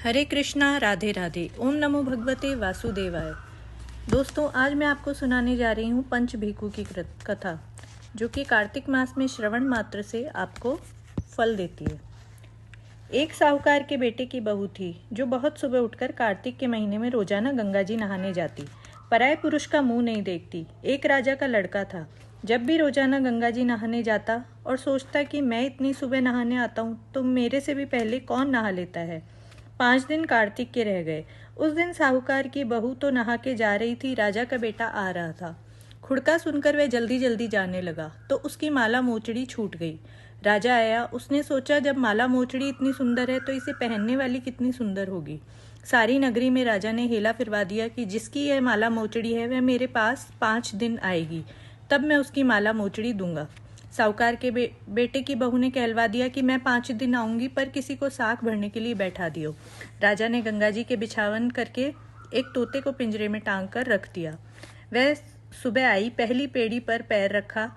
हरे कृष्णा, राधे राधे। ओम नमो भगवते वासुदेवाय। दोस्तों, आज मैं आपको सुनाने जा रही हूँ पंचभीखू की कथा, जो कि कार्तिक मास में श्रवण मात्र से आपको फल देती है। एक साहूकार के बेटे की बहू थी, जो बहुत सुबह उठकर कार्तिक के महीने में रोजाना गंगा जी नहाने जाती। पराये पुरुष का मुंह नहीं देखती। एक राजा का लड़का था। जब भी रोजाना गंगा जी नहाने जाता और सोचता कि मैं इतनी सुबह नहाने आता हूँ तो मेरे से भी पहले कौन नहा लेता है। 5 दिन कार्तिक के रह गए। उस दिन साहूकार की बहू तो नहा के जा रही थी, राजा का बेटा आ रहा था। खुड़का सुनकर वह जल्दी जल्दी जाने लगा तो उसकी माला मोचड़ी छूट गई। राजा आया। उसने सोचा, जब माला मोचड़ी इतनी सुंदर है तो इसे पहनने वाली कितनी सुंदर होगी। सारी नगरी में राजा ने हेला फिरवा दिया कि जिसकी यह माला मोचड़ी है वह मेरे पास 5 दिन आएगी, तब मैं उसकी माला मोचड़ी दूंगा। साहूकार के बेटे की बहू ने कहलवा दिया कि मैं 5 दिन आऊंगी, पर किसी को साख भरने के लिए बैठा दियो। राजा ने गंगा जी के बिछावन करके एक तोते को पिंजरे में टांग कर रख दिया। वह सुबह आई, पहली पेड़ी पर पैर रखा।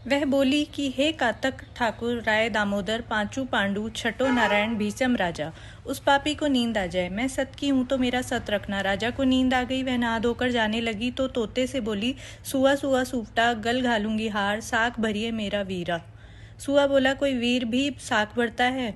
वह बोली कि हे कातक ठाकुर, राय दामोदर, पांचू पांडु, छठो नारायण, भीषम राजा, उस पापी को नींद आ जाए। मैं सत की हूं तो मेरा सत रखना। राजा को नींद आ गई। वह नहा धोकर जाने लगी तो तोते से बोली, सुआ सुआ सूपटा, गल घालूंगी हार, साख भरिए मेरा वीरा। सुआ बोला, कोई वीर भी साख भरता है?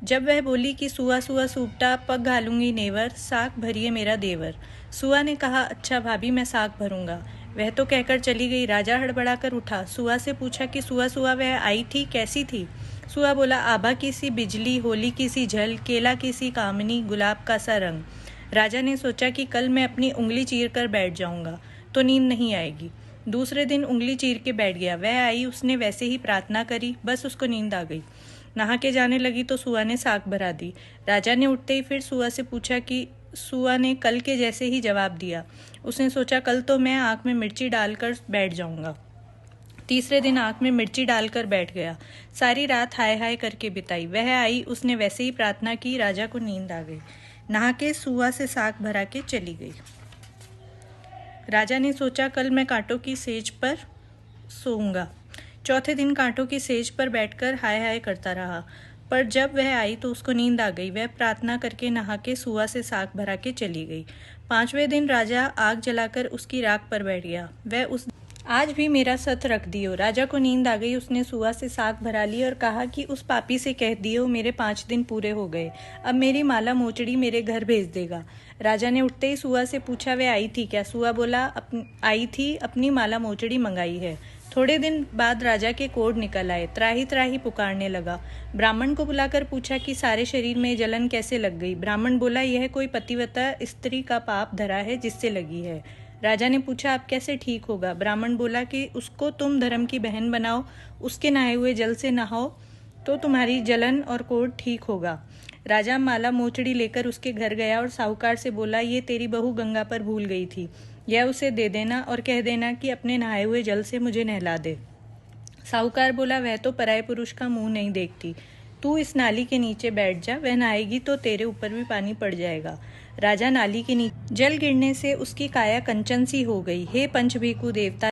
जब वह बोली कि सुआ सुआ सूपटा, पग घालूंगी नेवर, साख भरिए मेरा देवर। सुआ ने कहा, अच्छा भाभी, मैं साख भरूंगा। वह तो कहकर चली गई। राजा हड़बड़ाकर उठा। सुआ से पूछा कि सुआ सुआ वह आई थी, कैसी थी? सुआ बोला, आभा की सी बिजली, होली की सी झल, केला की सी कामनी, गुलाब का सा रंग। राजा ने सोचा कि कल मैं अपनी उंगली चीर कर बैठ जाऊंगा तो नींद नहीं आएगी। दूसरे दिन उंगली चीर के बैठ गया। वह आई, उसने वैसे ही प्रार्थना करी, बस उसको नींद आ गई। नहा के जाने लगी तो सुआ ने साख भरा दी। राजा ने उठते ही फिर सुआ से पूछा कि सुआ ने कल के जैसे ही जवाब दिया। उसने सोचा, कल तो मैं आँख में मिर्ची डालकर बैठ जाऊंगा। तीसरे दिन आँख में मिर्ची डालकर बैठ गया। सारी रात हाय हाय करके बिताई। वह आई, उसने वैसे ही प्रार्थना की। राजा को नींद आ गई। नहा के सुआ से साख भरा के चली गई। राजा ने सोचा, कल मैं कांटों की सेज पर सोऊंगा। चौथे दिन कांटों की सेज पर बैठकर हाय हाय करता रहा, पर जब वह आई तो उसको नींद आ गई। वह प्रार्थना करके नहा के सुआ से साख भरा के चली गई। 5वें दिन राजा आग जलाकर उसकी राख पर बैठ गया। वह उस आज भी मेरा सत रख दियो। राजा को नींद आ गई। उसने सुआ से साख भरा ली और कहा कि उस पापी से कह दियो, मेरे 5 दिन पूरे हो गए, अब मेरी माला मोचड़ी मेरे घर भेज देगा। राजा ने उठते ही सुआ से पूछा, वह आई थी क्या? सुआ बोला, आई थी, अपनी माला मोचड़ी मंगाई है। थोड़े दिन बाद राजा के कोढ़ निकल आए। त्राही त्राही पुकारने लगा। ब्राह्मण को बुलाकर पूछा कि सारे शरीर में जलन कैसे लग गई? ब्राह्मण बोला, यह कोई पतिव्रता स्त्री का पाप धरा है जिससे लगी है। राजा ने पूछा, अब कैसे ठीक होगा? ब्राह्मण बोला कि उसको तुम धर्म की बहन बनाओ, उसके नहाए हुए जल से नहाओ तो तुम्हारी जलन और कोढ़ ठीक होगा। राजा माला मोचड़ी लेकर उसके घर गया और साहूकार से बोला, ये तेरी बहू गंगा पर भूल गई थी, यह उसे दे देना और कह देना कि अपने नहाए हुए जल से मुझे नहला दे। साहूकार बोला, वह तो पराये पुरुष का मुंह नहीं देखती, तू इस नाली के नीचे बैठ जा, वह नहाएगी तो तेरे ऊपर भी पानी पड़ जाएगा। राजा नाली के नीचे जल गिरने से उसकी काया कंचन सी हो गई। हे पंचभीखू देवता,